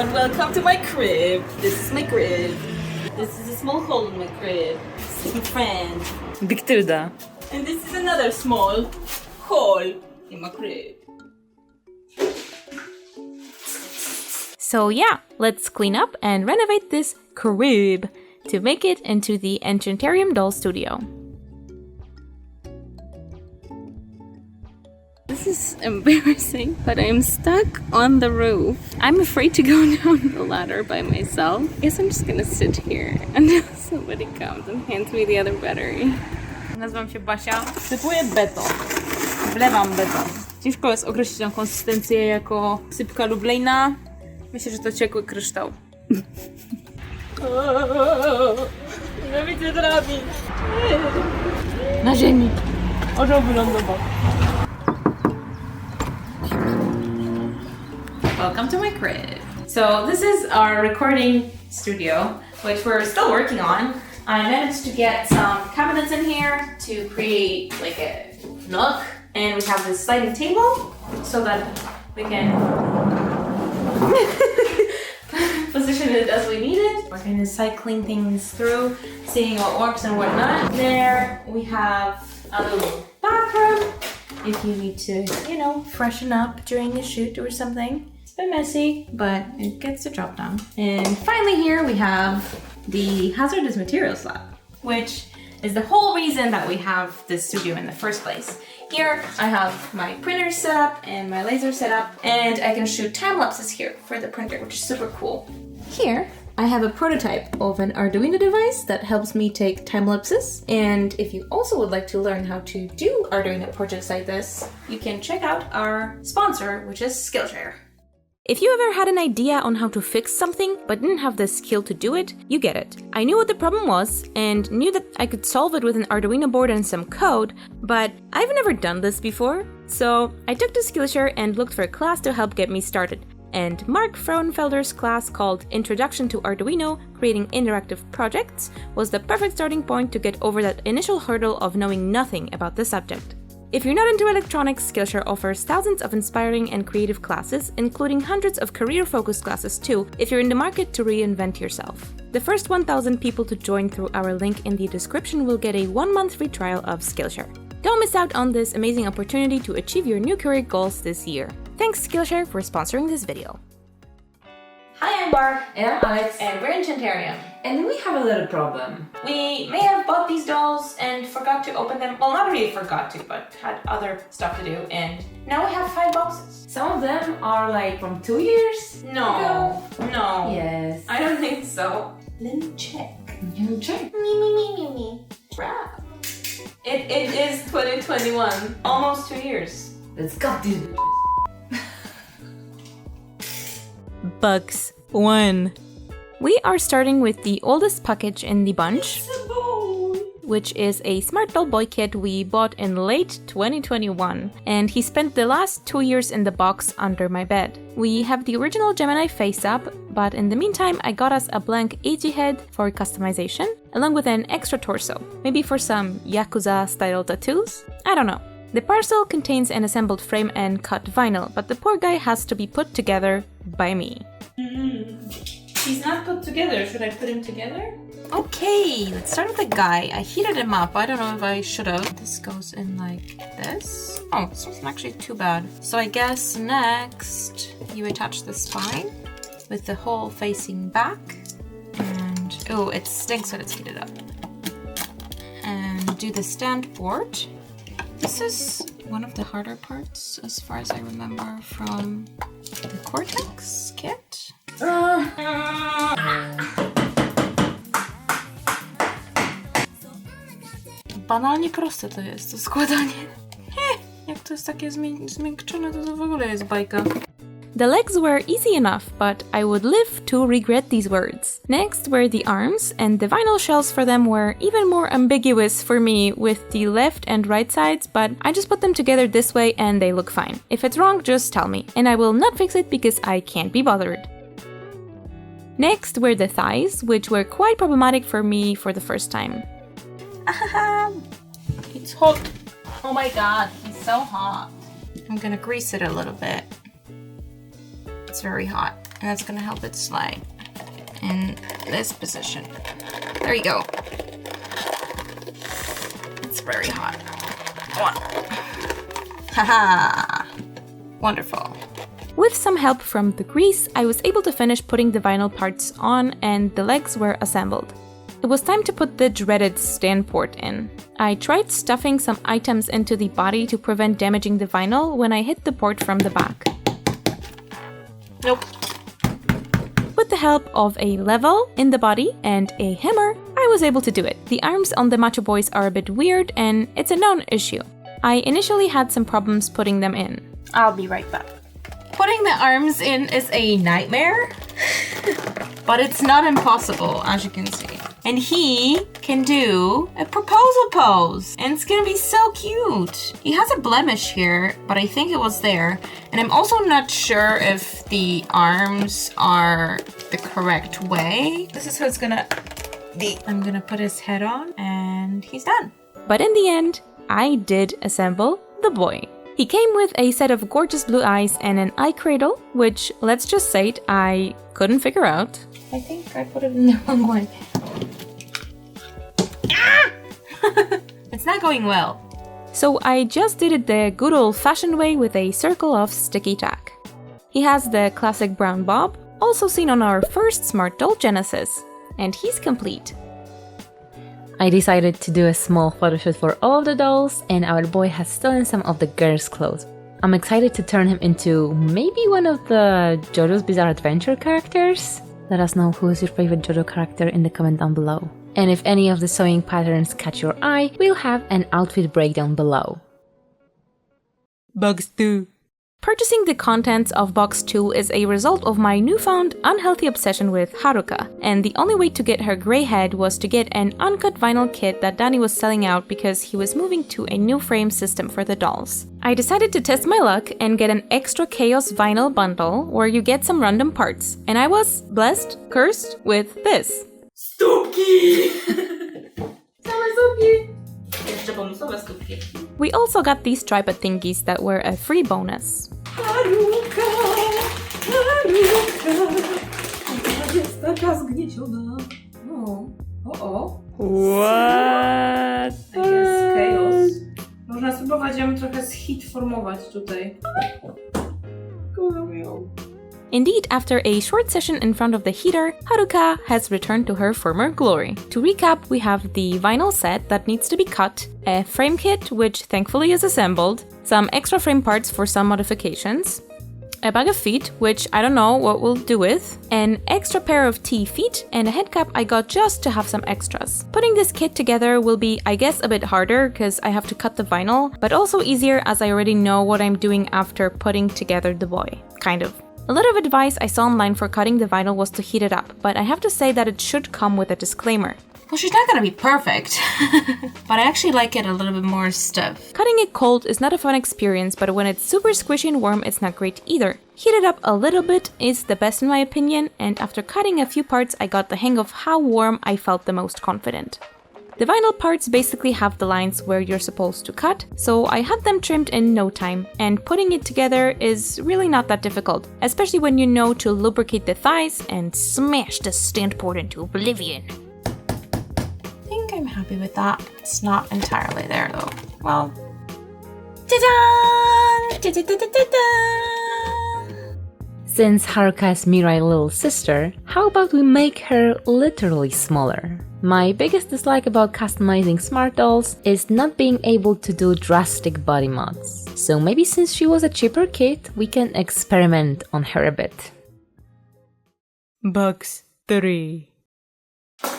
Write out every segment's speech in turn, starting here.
everyone, welcome to my crib. This is my crib. This is a small hole in my crib. This is my friend, Big Tilda. and this is another small hole in my crib. So yeah, let's clean up and renovate this crib to make it into the Enchanterium doll studio. This is embarrassing, but I'm stuck on the roof. I'm afraid to go down the ladder by myself. I guess I'm just gonna sit here until somebody comes and hands me the other battery. Nazywam się Basia. Sypuję beton. Wlewam beton. Ciężko jest określić tą konsystencję jako sypka lub lejna. Myślę, że to ciekły kryształ. Nie widzę drabin. Na ziemi. Orzeł wylądował. Welcome to my crib. So this is our recording studio, which we're still working on. I managed to get some cabinets in here to create like a nook, and we have this sliding table so that we can position it as we need it. We're going to cycling things through, seeing what works and what not. There we have a little bathroom if you need to, freshen up during a shoot or something. It's a bit messy, but it gets the job done. And finally here we have the hazardous materials lab, which is the whole reason that we have this studio in the first place. Here I have my printer set up and my laser set up, and I can shoot time lapses here for the printer, which is super cool. Here I have a prototype of an Arduino device that helps me take time lapses, and if you also would like to learn how to do Arduino projects like this, you can check out our sponsor, which is Skillshare. If you ever had an idea on how to fix something but didn't have the skill to do it, you get it. I knew what the problem was and knew that I could solve it with an Arduino board and some code, but I've never done this before. So I took to Skillshare and looked for a class to help get me started. And Mark Frauenfelder's class called Introduction to Arduino, Creating Interactive Projects was the perfect starting point to get over that initial hurdle of knowing nothing about the subject. If you're not into electronics, Skillshare offers thousands of inspiring and creative classes, including hundreds of career-focused classes too, if you're in the market to reinvent yourself. The first 1,000 people to join through our link in the description will get a 1-month free trial of Skillshare. Don't miss out on this amazing opportunity to achieve your new career goals this year. Thanks Skillshare for sponsoring this video. Hi, I'm Barb. And I'm Alex. And we're Enchanterium. And we have a little problem. We may have bought these dolls and forgot to open them. Well, not really forgot to, but had other stuff to do. And now we have 5 boxes. Some of them are like from 2 years No. ago. No. Yes. I don't think so. Let me check. You check. Me. Crap. It is 2021. Almost 2 years. Let's go, dude. Bugs 1. We are starting with the oldest package in the bunch, which is a Smart Doll Boy kit we bought in late 2021, and he spent the last 2 years in the box under my bed. We have the original Gemini face up, but in the meantime I got us a blank AG head for customization, along with an extra torso, maybe for some Yakuza style tattoos? I don't know. The parcel contains an assembled frame and cut vinyl, but the poor guy has to be put together by me. He's not put together. Should I put him together? Okay, let's start with the guy. I heated him up. I don't know if I should have. This goes in like this. Oh, this wasn't actually too bad. So I guess next you attach the spine with the hole facing back. And, oh, it stinks when it's heated up. And do the stand board. This is one of the harder parts as far as I remember from the Cortex kit. Banalnie proste to jest, to składanie. Jak to jest takie zmiękczone, to w ogóle jest bajka. The legs were easy enough, but I would live to regret these words. Next were the arms, and the vinyl shells for them were even more ambiguous for me with the left and right sides, but I just put them together this way and they look fine. If it's wrong, just tell me, and I will not fix it because I can't be bothered. Next were the thighs, which were quite problematic for me for the first time. It's hot. Oh my god, it's so hot. I'm gonna grease it a little bit. It's very hot. And that's gonna help it slide in this position. There you go. It's very hot. Come on. Haha. Wonderful. With some help from the grease, I was able to finish putting the vinyl parts on and the legs were assembled. It was time to put the dreaded stand port in. I tried stuffing some items into the body to prevent damaging the vinyl when I hit the port from the back. Nope. With the help of a level in the body and a hammer, I was able to do it. The arms on the Macho Boys are a bit weird and it's a non-issue. I initially had some problems putting them in. I'll be right back. Putting the arms in is a nightmare, but it's not impossible, as you can see. And he can do a proposal pose, and it's gonna be so cute. He has a blemish here, but I think it was there. And I'm also not sure if the arms are the correct way. This is how it's gonna be. I'm gonna put his head on, and he's done. But in the end, I did assemble the boy. He came with a set of gorgeous blue eyes and an eye cradle, which, let's just say it, I couldn't figure out. I think I put it in the wrong way. Ah! It's not going well. So I just did it the good old-fashioned way with a circle of sticky tack. He has the classic brown bob, also seen on our first Smart Doll Genesis, and he's complete. I decided to do a small photoshoot for all of the dolls, and our boy has stolen some of the girls' clothes. I'm excited to turn him into maybe one of the JoJo's Bizarre Adventure characters. Let us know who is your favorite JoJo character in the comment down below. And if any of the sewing patterns catch your eye, we'll have an outfit breakdown below. Box 2. Purchasing the contents of Box 2 is a result of my newfound unhealthy obsession with Haruka, and the only way to get her grey head was to get an uncut vinyl kit that Danny was selling out because he was moving to a new frame system for the dolls. I decided to test my luck and get an extra chaos vinyl bundle where you get some random parts, and I was blessed, cursed with this. Stópki! Same stópki! Jeszcze bonusowe stópki. We also got these tripod thingies that were a free bonus. Haruka, Haruka, jest taka zgnieciona. What? Jest chaos. Można spróbować ją trochę zhitformować tutaj. Indeed, after a short session in front of the heater, Haruka has returned to her former glory. To recap, we have the vinyl set that needs to be cut, a frame kit which thankfully is assembled, some extra frame parts for some modifications, a bag of feet, which I don't know what we'll do with, an extra pair of T feet, and a head cap I got just to have some extras. Putting this kit together will be, I guess, a bit harder because I have to cut the vinyl, but also easier as I already know what I'm doing after putting together the boy. Kind of. A lot of advice I saw online for cutting the vinyl was to heat it up, but I have to say that it should come with a disclaimer. Well, she's not gonna be perfect, but I actually like it a little bit more stiff. Cutting it cold is not a fun experience, but when it's super squishy and warm, it's not great either. Heat it up a little bit is the best in my opinion, and after cutting a few parts, I got the hang of how warm I felt the most confident. The vinyl parts basically have the lines where you're supposed to cut, so I had them trimmed in no time, and putting it together is really not that difficult, especially when you know to lubricate the thighs and smash the stand port into oblivion. I think I'm happy with that. It's not entirely there though. Well, ta-da! Ta-da-da-da-da-da! Since Haruka is Mirai's little sister, how about we make her literally smaller? My biggest dislike about customizing smart dolls is not being able to do drastic body mods. So maybe since she was a cheaper kit, we can experiment on her a bit. Box 3.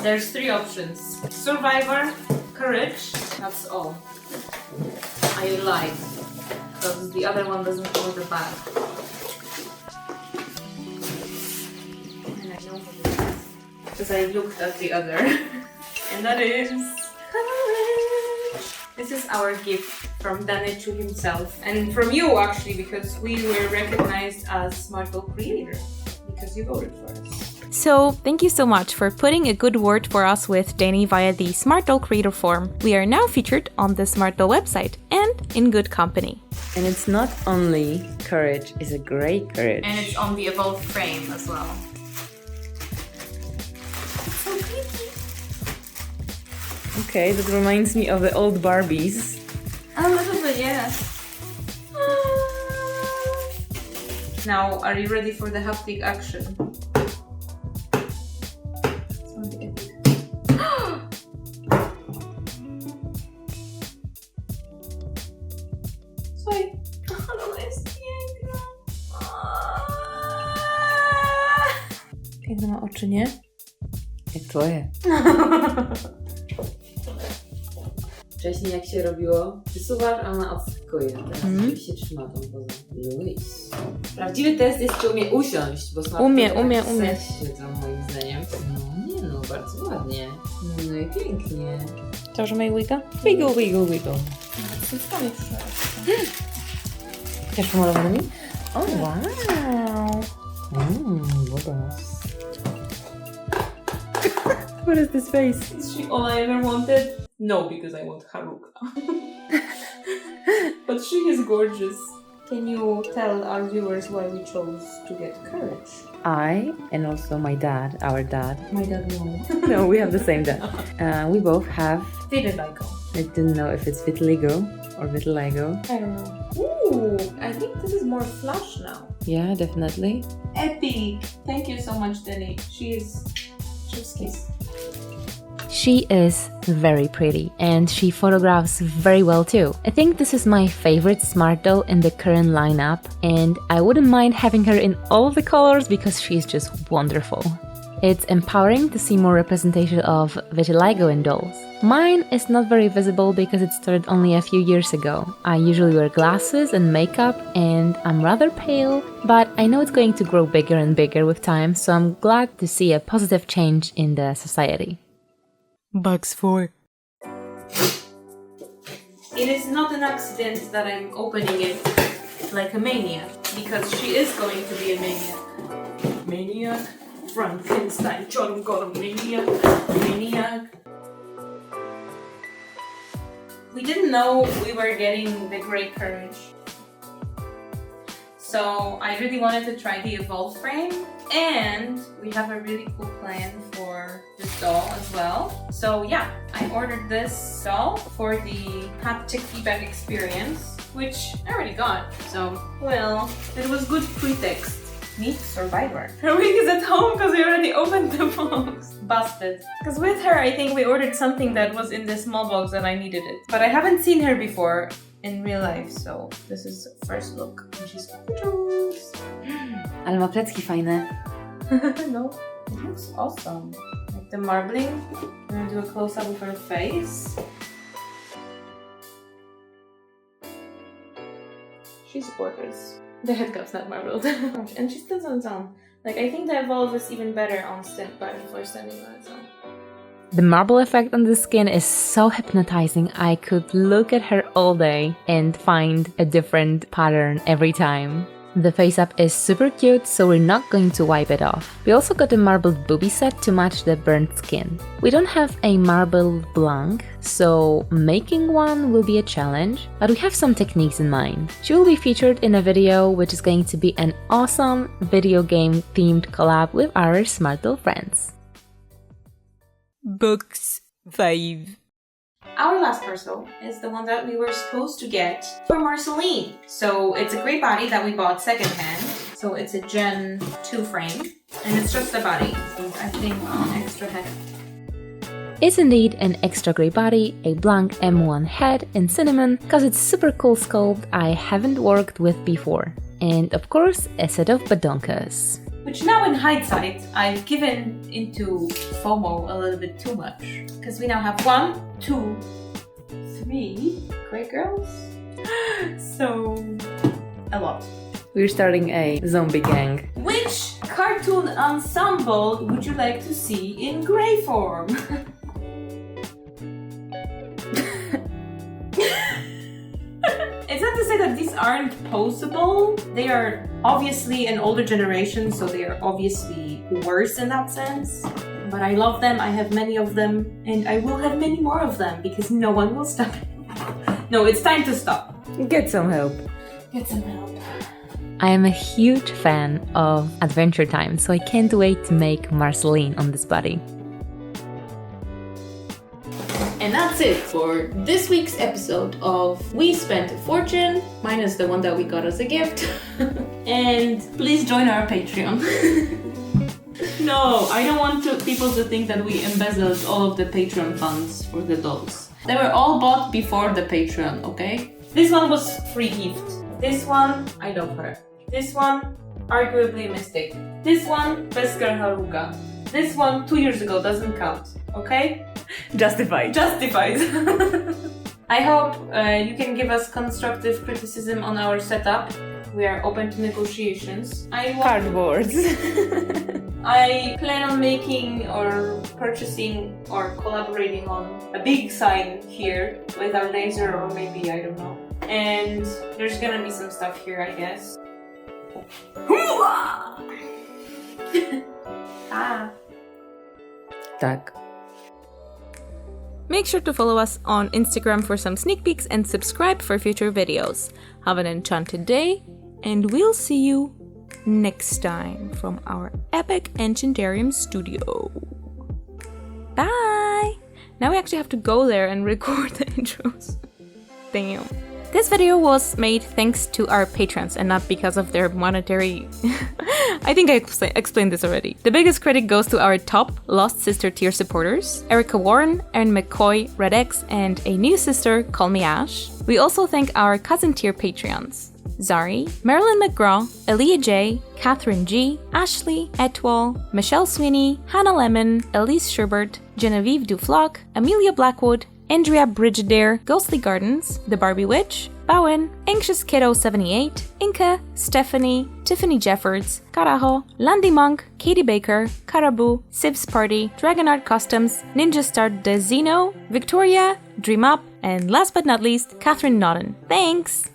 There's 3 options. Survivor, Courage, that's all. I lied, because the other one doesn't come with a bag. Because I looked at the other, and that is Courage. This is our gift from Danny to himself, and from you actually, because we were recognized as Smart Doll Creator, because you voted for us. So thank you so much for putting a good word for us with Danny via the Smart Doll Creator Forum. We are now featured on the Smart Doll website and in good company. And it's not only courage, it's a great courage. And it's on the evolved frame as well. So pretty. Okay, that reminds me of the old Barbies. A little bit, yeah. Now, are you ready for the haptic action? Piękne ma oczy, nie? Jak twoje. Wcześniej jak się robiło, przysuwasz, a ona odskakuje. Teraz się trzyma tą pozą. Luis. Prawdziwy test jest, czy umie usiąść, bo smartfon Umie. siedzą moim zdaniem. No nie no, bardzo ładnie. No i pięknie. To, że ma wiga? Wiggle, wiggle, wiggle. Też pomalowanymi? O, wow. Bobas. What is this face? Is she all I ever wanted? No, because I want Haruka. But she is gorgeous. Can you tell our viewers why we chose to get courage? I, and also my dad, our dad. My dad, no. No, we have the same dad. We both have. Vitiligo. I didn't know if it's vitiligo or vitiligo. I don't know. Ooh, I think this is more flush now. Yeah, definitely. Epic! Thank you so much, Denny. She's kiss. She is very pretty and she photographs very well too. I think this is my favorite smart doll in the current lineup and I wouldn't mind having her in all the colors because she's just wonderful. It's empowering to see more representation of vitiligo in dolls. Mine is not very visible because it started only a few years ago. I usually wear glasses and makeup and I'm rather pale, but I know it's going to grow bigger and bigger with time, so I'm glad to see a positive change in the society. Bugs 4. It is not an accident that I'm opening it like a maniac, because she is going to be a maniac. Maniac? Frankenstein, John got a maniac. We didn't know we were getting the Great Courage. So I really wanted to try the Evolve frame, and we have a really cool plan for this doll as well. So yeah, I ordered this doll for the haptic feedback experience, which I already got. So, well, it was good pretext. Meet Survivor. Her wig is at home because we already opened the box. Busted. Because with her, I think we ordered something that was in the small box and I needed it. But I haven't seen her before in real life, so this is first look. And she's gorgeous. Ale ma plecki fajne. No, it looks awesome. Like the marbling. I'm gonna do a close-up of her face. She's gorgeous. The head cup's not marbled. And she stands on its own. Like, I think the Evolve is even better on for standing on its own. The marble effect on the skin is so hypnotizing. I could look at her all day and find a different pattern every time. The face up is super cute, so we're not going to wipe it off. We also got a marbled booby set to match the burnt skin. We don't have a marble blanc, so making one will be a challenge, but we have some techniques in mind. She will be featured in a video which is going to be an awesome video game themed collab with our smart doll friends. Box 5. Our last parcel is the one that we were supposed to get for Marceline. So it's a great body that we bought secondhand. So it's a Gen 2 frame, and it's just the body. So I think extra head. It's indeed an extra grey body, a blank M1 head in cinnamon, cause it's super cool sculpt I haven't worked with before. And of course, a set of badonkas. Which now in hindsight, I've given into FOMO a little bit too much. Because we now have 1, 2, 3 great girls. So, a lot. We're starting a zombie gang. Which cartoon ensemble would you like to see in grey form? It's not the say that these aren't posable. They are obviously an older generation, so they are obviously worse in that sense. But I love them, I have many of them, and I will have many more of them because no one will stop. No, it's time to stop. Get some help. Get some help. I am a huge fan of Adventure Time, so I can't wait to make Marceline on this body. And that's it for this week's episode of We Spent a Fortune, minus the one that we got as a gift. And please join our Patreon. No, I don't want people to think that we embezzled all of the Patreon funds for the dolls. They were all bought before the Patreon, okay? This one was free gift. This one, I love her. This one, arguably a mistake. This one, Beskar Haruka. This one, 2 years ago, doesn't count, okay? Justified. Justified. I hope you can give us constructive criticism on our setup. We are open to negotiations. Cardboards. I plan on making or purchasing or collaborating on a big sign here with our laser, or maybe, I don't know. And there's gonna be some stuff here, I guess. Tak. Make sure to follow us on Instagram for some sneak peeks and subscribe for future videos. Have an enchanted day, and we'll see you next time from our epic Enchanterium studio. Bye! Now we actually have to go there and record the intros. Damn. This video was made thanks to our patrons and not because of their monetary... I think I explained this already. The biggest credit goes to our top Lost Sister tier supporters, Erica Warren, Erin McCoy, Red X, and a new sister, Call Me Ash. We also thank our cousin tier Patreons, Zari, Marilyn McGraw, Aaliyah J, Catherine G, Ashley, Etwall, Michelle Sweeney, Hannah Lemon, Elise Sherbert, Genevieve Duflock, Amelia Blackwood, Andrea Brigidere, Ghostly Gardens, The Barbie Witch, Bowen, Anxious Kiddo 78, Inca, Stephanie, Tiffany Jeffords, Carajo, Landy Monk, Katie Baker, Caribou, Sibs Party, Dragonart Customs, Ninja Star Dezino, Victoria, Dream Up, and last but not least, Catherine Naughton. Thanks!